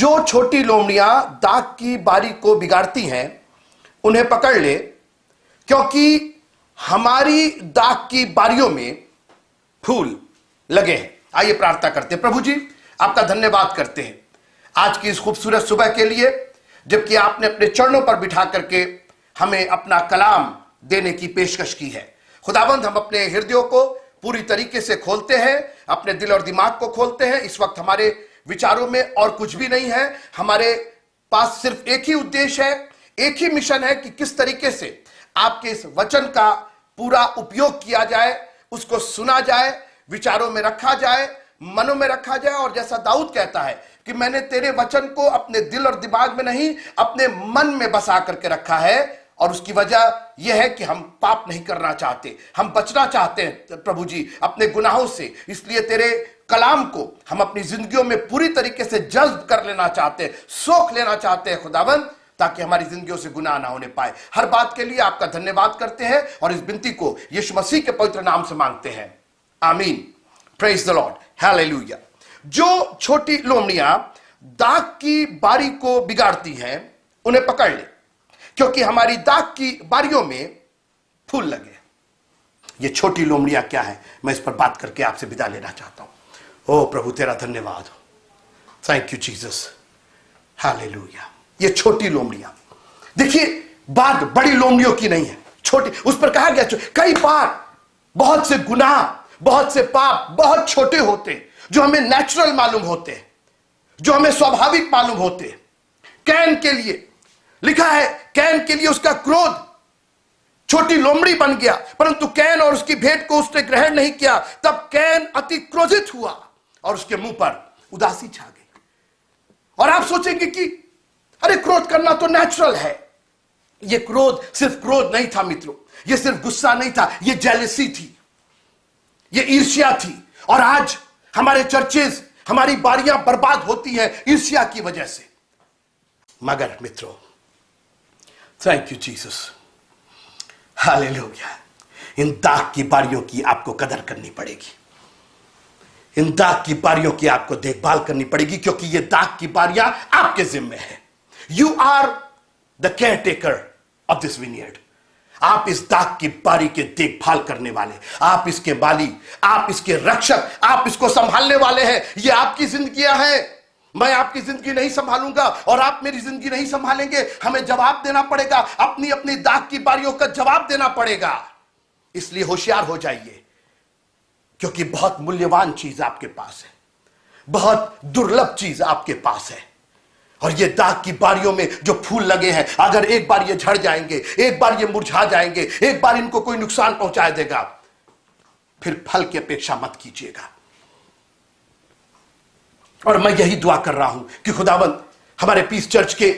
जो छोटी लोमड़ियां दाग की बारी को बिगाड़ती हैं उन्हें पकड़ ले, क्योंकि हमारी दाग की बारियों में फूल लगे हैं। आइए प्रार्थना करते हैं। प्रभु जी, आपका धन्यवाद करते हैं आज की इस खूबसूरत सुबह के लिए, जबकि आपने अपने चरणों पर बिठा करके हमें अपना कलाम देने की पेशकश की है। खुदावंद, हम अपने हृदयों को पूरी तरीके से खोलते हैं, अपने दिल और दिमाग को खोलते हैं। इस वक्त हमारे विचारों में और कुछ भी नहीं है, हमारे पास सिर्फ एक ही उद्देश्य है, एक ही मिशन है कि किस तरीके से आपके इस वचन का पूरा उपयोग किया जाए, उसको सुना जाए, विचारों में रखा जाए, मनों में रखा जाए। और जैसा दाऊद कहता है कि मैंने तेरे वचन को अपने दिल और दिमाग में नहीं, अपने मन में बसा करके रखा है। और उसकी वजह यह है कि हम पाप नहीं करना चाहते, हम बचना चाहते हैं प्रभु जी अपने गुनाहों से। इसलिए तेरे कलाम को हम अपनी जिंदगियों में पूरी तरीके से जज्ब कर लेना चाहते हैं, सोख लेना चाहते हैं खुदावंद, ताकि हमारी जिंदगियों से गुनाह ना होने पाए। हर बात के लिए आपका धन्यवाद करते हैं और इस विनती को यीशु मसीह के पवित्र नाम से मांगते हैं, आमीन। Praise the Lord, hallelujah. जो छोटी लोमड़ियां दाग की बारी को बिगाड़ती हैं उन्हें पकड़ ले, क्योंकि हमारी दाग की बारियों में फूल लगे। ये छोटी लोमड़ियां क्या है, मैं इस पर बात करके आपसे विदा लेना चाहता हूं। ओ प्रभु, तेरा धन्यवाद हो, थैंक यू जीसस, हालेलुया। ये छोटी लोमड़ियां, देखिए बात बड़ी लोमड़ियों की नहीं है, छोटी। उस पर कहा गया कई बार बहुत से गुनाह, बहुत से पाप बहुत छोटे होते हैं, जो हमें नेचुरल मालूम होते हैं, जो हमें स्वाभाविक मालूम होते हैं। कैन के लिए लिखा है, कैन के लिए उसका क्रोध छोटी लोमड़ी बन गया, परंतु कैन और उसकी भेंट को उसने ग्रहण नहीं किया। तब कैन अति क्रोधित हुआ और उसके मुंह पर उदासी छा गई। और आप सोचेंगे कि अरे क्रोध करना तो नेचुरल है। यह क्रोध सिर्फ क्रोध नहीं था मित्रों, यह सिर्फ गुस्सा नहीं था, यह जेलसी थी, यह ईर्ष्या थी। और आज हमारे चर्चेज, हमारी बारियां बर्बाद होती हैं ईर्ष्या की वजह से। मगर मित्रों, थैंक यू जीसस, हालेलुया। इन दाग की बारियों की आपको कदर करनी पड़ेगी, इन दाग की बारियों की आपको देखभाल करनी पड़ेगी, क्योंकि ये दाग की बारियां आपके जिम्मे है। You are the caretaker of this vineyard. आप इस दाग की बारी के देखभाल करने वाले, आप इसके माली, आप इसके रक्षक, आप इसको संभालने वाले हैं। ये आपकी जिंदगियां हैं। मैं आपकी जिंदगी नहीं संभालूंगा और आप मेरी जिंदगी नहीं संभालेंगे। हमें जवाब देना पड़ेगा, अपनी अपनी दाग की बारियों का जवाब देना पड़ेगा। इसलिए होशियार हो जाइए, क्योंकि बहुत मूल्यवान चीज आपके पास है, बहुत दुर्लभ चीज आपके पास है। और ये दाग की बारियों में जो फूल लगे हैं, अगर एक बार ये झड़ जाएंगे, एक बार ये मुरझा जाएंगे, एक बार इनको कोई नुकसान पहुंचा देगा, फिर फल की अपेक्षा मत कीजिएगा। और मैं यही दुआ कर रहा हूं कि खुदावंद हमारे पीस चर्च के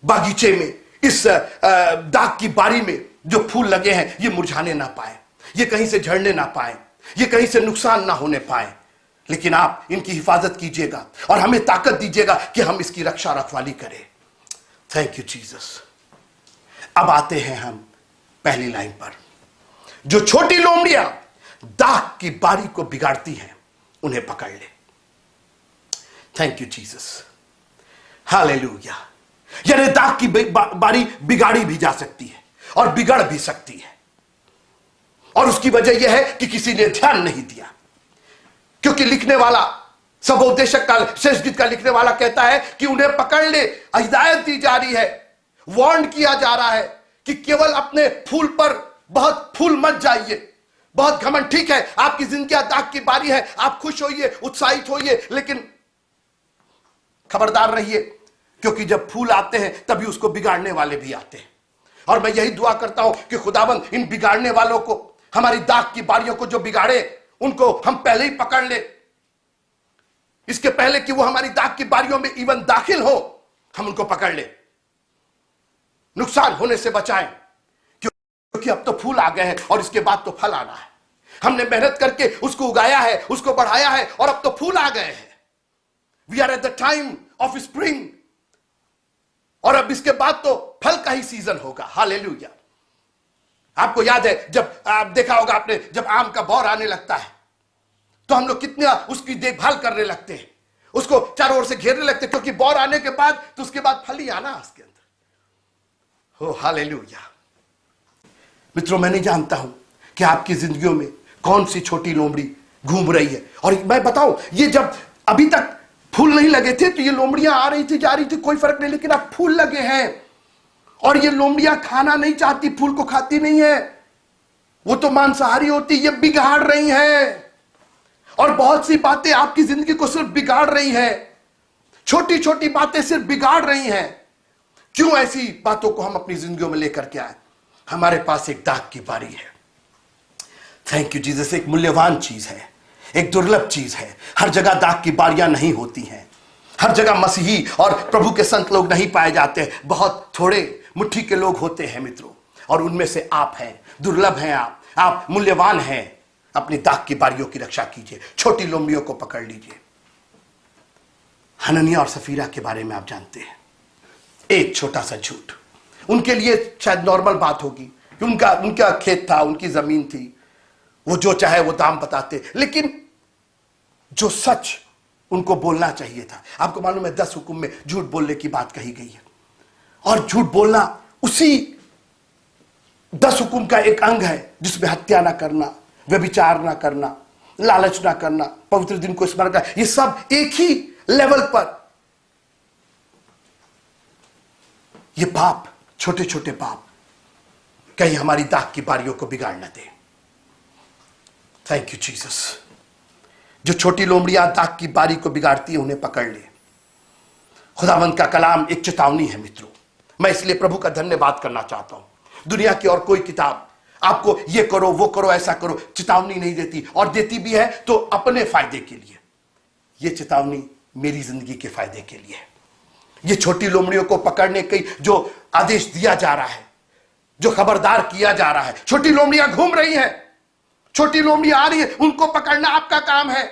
बागीचे में, इस दाग की बारी में जो फूल लगे हैं, ये मुरझाने ना पाए, ये कहीं से झड़ने ना पाए, ये कहीं से नुकसान ना होने पाए। लेकिन आप इनकी हिफाजत कीजिएगा और हमें ताकत दीजिएगा कि हम इसकी रक्षा रखवाली करें। Thank you Jesus. अब आते हैं हम पहली लाइन पर। जो छोटी लोमड़ियां दाग की बारी को बिगाड़ती हैं उन्हें पकड़ ले। Thank you Jesus, hallelujah. यानी दाग की बारी बिगाड़ी भी जा सकती है और बिगड़ भी सकती है, और उसकी वजह यह है कि किसी ने ध्यान नहीं दिया। क्योंकि लिखने वाला, सबोपदेशक का, शेष गीत का लिखने वाला कहता है कि उन्हें पकड़ ले, हिदायत दी जा रही है, वार्न किया जा रहा है कि केवल अपने फूल पर बहुत फूल मत जाइए, बहुत घमंड। ठीक है, आपकी जिंदगी दाग की बारी है, आप खुश होइए, उत्साहित होइए, लेकिन खबरदार रहिए, क्योंकि जब फूल आते हैं तभी उसको बिगाड़ने वाले भी आते हैं। और मैं यही दुआ करता हूं कि खुदाबंद इन बिगाड़ने वालों को, हमारी दाग की बारियों को जो बिगाड़े, उनको हम पहले ही पकड़ ले, इसके पहले कि वो हमारी दाग की बारियों में इवन दाखिल हो, हम उनको पकड़ ले, नुकसान होने से बचाएं। क्योंकि अब तो फूल आ गए हैं और इसके बाद तो फल आना है। हमने मेहनत करके उसको उगाया है, उसको बढ़ाया है, और अब तो फूल आ गए हैं। We are at the time of spring, और अब इसके बाद तो फल का ही सीजन होगा। हालेलुया। आपको याद है, जब आप देखा होगा आपने, जब आम का बौर आने लगता है तो हम लोग कितना उसकी देखभाल करने लगते हैं, उसको चारों ओर से घेरने लगते, क्योंकि बौर आने के बाद तो उसके बाद फल ही आना उसके अंदर। हो हालेलुया। मित्रों, मैं नहीं जानता हूं कि आपकी जिंदगियों में कौन सी छोटी लोमड़ी घूम रही है। और मैं बताऊं, ये जब अभी तक फूल नहीं लगे थे तो ये लोमड़ियां आ रही थी, जा रही थी, कोई फर्क नहीं, लेकिन अब फूल लगे हैं और ये लोमड़ियां खाना नहीं चाहती, फूल को खाती नहीं है, वो तो मांसाहारी होती, ये बिगाड़ रही हैं। और बहुत सी बातें आपकी जिंदगी को सिर्फ बिगाड़ रही हैं, छोटी छोटी बातें सिर्फ बिगाड़ रही हैं। क्यों ऐसी बातों को हम अपनी जिंदगियों में लेकर के आए? हमारे पास एक दाग की बारी है। Thank you Jesus. एक मूल्यवान चीज है, एक दुर्लभ चीज है। हर जगह दाग की बारियां नहीं होती हैं, हर जगह मसीही और प्रभु के संत लोग नहीं पाए जाते। बहुत थोड़े मुट्ठी के लोग होते हैं मित्रों, और उनमें से आप हैं। दुर्लभ हैं आप मूल्यवान हैं। अपनी दाग की बारियों की रक्षा कीजिए, छोटी लोमड़ियों को पकड़ लीजिए। हननिया और सफीरा के बारे में आप जानते हैं, एक छोटा सा झूठ उनके लिए शायद नॉर्मल बात होगी, उनका खेत था, उनकी जमीन थी, वो जो चाहे वो दाम बताते, लेकिन जो सच उनको बोलना चाहिए था। आपको मालूम है 10 हुक्म में झूठ बोलने की बात कही गई है, और झूठ बोलना उसी 10 हुक्म का एक अंग है जिसमें हत्या ना करना, व्यभिचार ना करना, लालच ना करना, पवित्र दिन को स्मरण करना, ये सब एक ही लेवल पर। ये पाप, छोटे छोटे पाप कहीं हमारी दाग की बारियों को बिगाड़ न दे। Thank you Jesus. जो छोटी लोमड़ियां दाग की बारी को बिगाड़ती है उन्हें पकड़ ले। खुदावंद का कलाम एक चेतावनी है मित्रों। मैं इसलिए प्रभु का धन्यवाद करना चाहता हूं। दुनिया की और कोई किताब आपको ये करो वो करो ऐसा करो चेतावनी नहीं देती, और देती भी है तो अपने फायदे के लिए। ये चेतावनी मेरी जिंदगी के फायदे के लिए है। ये छोटी लोमड़ियों को पकड़ने के जो आदेश दिया जा रहा है, जो खबरदार किया जा रहा है, छोटी लोमड़ियां घूम रही हैं, छोटी लोमड़ियां आ रही है, उनको पकड़ना आपका काम है,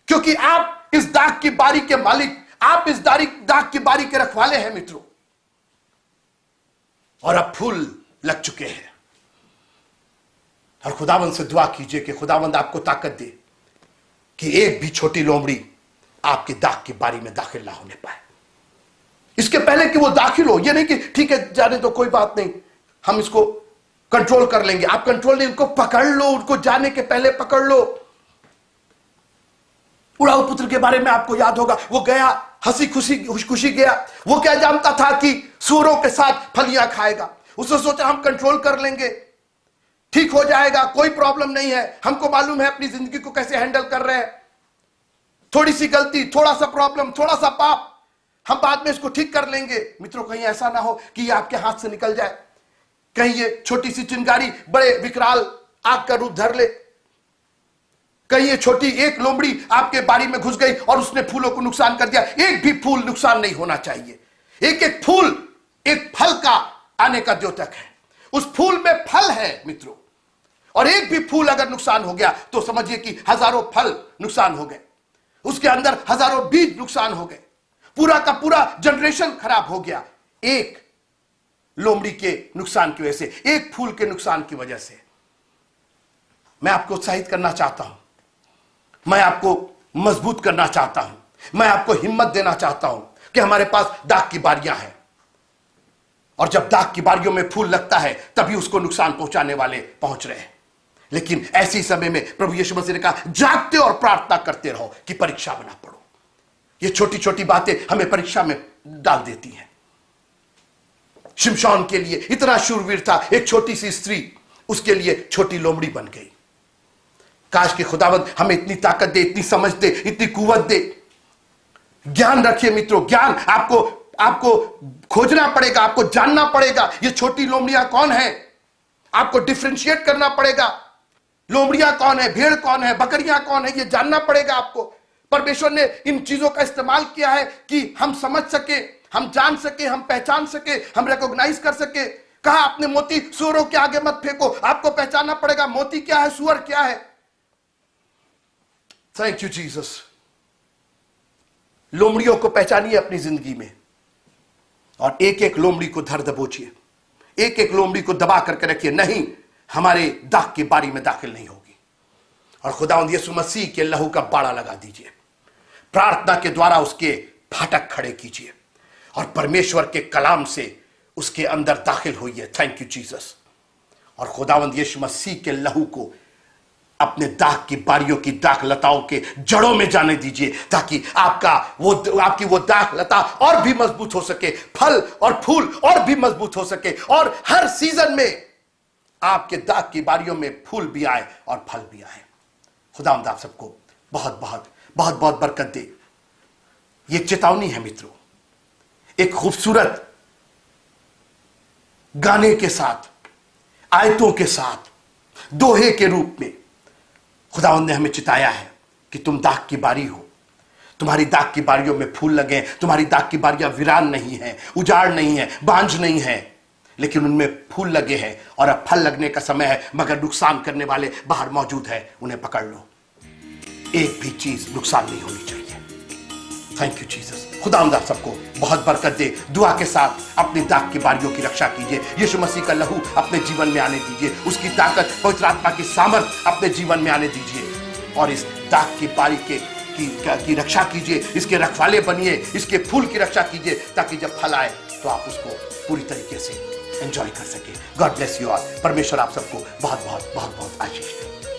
क्योंकि आप इस दाग की बारी के मालिक, आप इस दाग की बारी के रखवाले हैं मित्रों। और अब फूल लग चुके हैं, और खुदावंद से दुआ कीजिए कि खुदावंद आपको ताकत दे कि एक भी छोटी लोमड़ी आपके दाग की बारी में दाखिल ना होने पाए। इसके पहले कि वो दाखिल हो, ये नहीं कि ठीक है जाने तो कोई बात नहीं, हम इसको कंट्रोल कर लेंगे। आप कंट्रोल नहीं, उनको पकड़ लो, उनको जाने के पहले पकड़ लो। उड़ाऊ पुत्र के बारे में आपको याद होगा, वो गया हंसी खुशी गया। वो क्या जानता था कि सूरों के साथ फलियां खाएगा। उसने सोचा हम कंट्रोल कर लेंगे, ठीक हो जाएगा, कोई प्रॉब्लम नहीं है, हमको मालूम है अपनी जिंदगी को कैसे हैंडल कर रहे हैं। थोड़ी सी गलती, थोड़ा सा प्रॉब्लम, थोड़ा सा पाप, हम बाद में इसको ठीक कर लेंगे। मित्रों, कहीं ऐसा ना हो कि ये आपके हाथ से निकल जाए, कहीं ये छोटी सी चिंगारी बड़े विकराल आग का रूप धर ले, कहीं ये छोटी एक लोमड़ी आपके बारी में घुस गई और उसने फूलों को नुकसान कर दिया। एक भी फूल नुकसान नहीं होना चाहिए। एक एक फूल एक फल का आने का द्योतक है, उस फूल में फल है मित्रों, और एक भी फूल अगर नुकसान हो गया तो समझिए कि हजारों फल नुकसान हो गए, उसके अंदर हजारों बीज नुकसान हो गए, पूरा का पूरा जनरेशन खराब हो गया, एक लोमड़ी के नुकसान की वजह से, एक फूल के नुकसान की वजह से। मैं आपको उत्साहित करना चाहता हूं, मैं आपको मजबूत करना चाहता हूं, मैं आपको हिम्मत देना चाहता हूं कि हमारे पास दाग की बारियां हैं, और जब दाग की बारियों में फूल लगता है तभी उसको नुकसान पहुंचाने वाले पहुंच रहे हैं। लेकिन ऐसी समय में प्रभु यीशु मसीह ने कहा, जागते और प्रार्थना करते रहो कि परीक्षा में ना पड़ो। ये छोटी छोटी बातें हमें परीक्षा में डाल देती हैं। शिमशोन के लिए इतना शूरवीर था, एक छोटी सी स्त्री उसके लिए छोटी लोमड़ी बन गई। काश कि खुदावंद हमें इतनी ताकत दे, इतनी समझ दे, इतनी कुवत दे। ज्ञान रखिए मित्रों, ज्ञान आपको खोजना पड़ेगा, आपको जानना पड़ेगा ये छोटी लोमड़ियां कौन है, आपको डिफरेंशिएट करना पड़ेगा। लोमड़ियां कौन है, भेड़ कौन है, बकरियां कौन है, ये जानना पड़ेगा आपको। परमेश्वर ने इन चीजों का इस्तेमाल किया है कि हम समझ सके, हम जान सके, हम पहचान सके, हम रिकॉग्नाइज कर सके। कहा आपने मोती सुअरों के आगे मत फेंको, आपको पहचानना पड़ेगा मोती क्या है, सुअर क्या है। Thank you Jesus. लोमड़ियों को पहचानिए अपनी जिंदगी में, और एक एक लोमड़ी को धर दबोचिए, एक एक लोमड़ी को दबा करके रखिए। नहीं, हमारे दाग की बारी में दाखिल नहीं होगी। और खुदावंद यीशु मसीह के लहू का बाड़ा लगा दीजिए। प्रार्थना के द्वारा उसके फाटक खड़े कीजिए और परमेश्वर के कलाम से उसके अंदर दाखिल होइए। Thank you Jesus. और खुदावंद यीशु मसीह के लहू को अपने दाग की बारियों की दाग लताओं के जड़ों में जाने दीजिए, ताकि आपकी वो दाग लता और भी मजबूत हो सके, फल और फूल और भी मजबूत हो सके, और हर सीजन में आपके दाग की बारियों में फूल भी आए और फल भी आए। खुदावंद आप सबको बहुत बहुत बहुत बहुत बरकत दे। ये चेतावनी है मित्रों, एक खूबसूरत गाने के साथ, आयतों के साथ, दोहे के रूप में खुदावंद ने हमें चिताया है कि तुम दाग की बारी हो। तुम्हारी दाग की बारियों में फूल लगे। तुम्हारी दाग की बारियां वीरान नहीं है, उजाड़ नहीं है, बांझ नहीं है, लेकिन उनमें फूल लगे हैं और अब फल लगने का समय है, मगर नुकसान करने वाले बाहर मौजूद है। उन्हें पकड़ लो। एक भी चीज नुकसान नहीं होनी चाहिए। Thank you Jesus. खुदावंद आप सबको बहुत बरकत दे। दुआ के साथ अपनी दाग की बारियों की रक्षा कीजिए। यीशु मसीह का लहू अपने जीवन में आने दीजिए, उसकी ताकत, पवित्र आत्मा की सामर्थ अपने जीवन में आने दीजिए और इस दाग की बारी की रक्षा कीजिए। इसके रखवाले बनिए, इसके फूल की रक्षा कीजिए, ताकि जब फल आए तो आप उसको पूरी तरीके से एंजॉय कर सके। God bless you all. परमेश्वर आप सबको बहुत बहुत बहुत बहुत आशीष दे।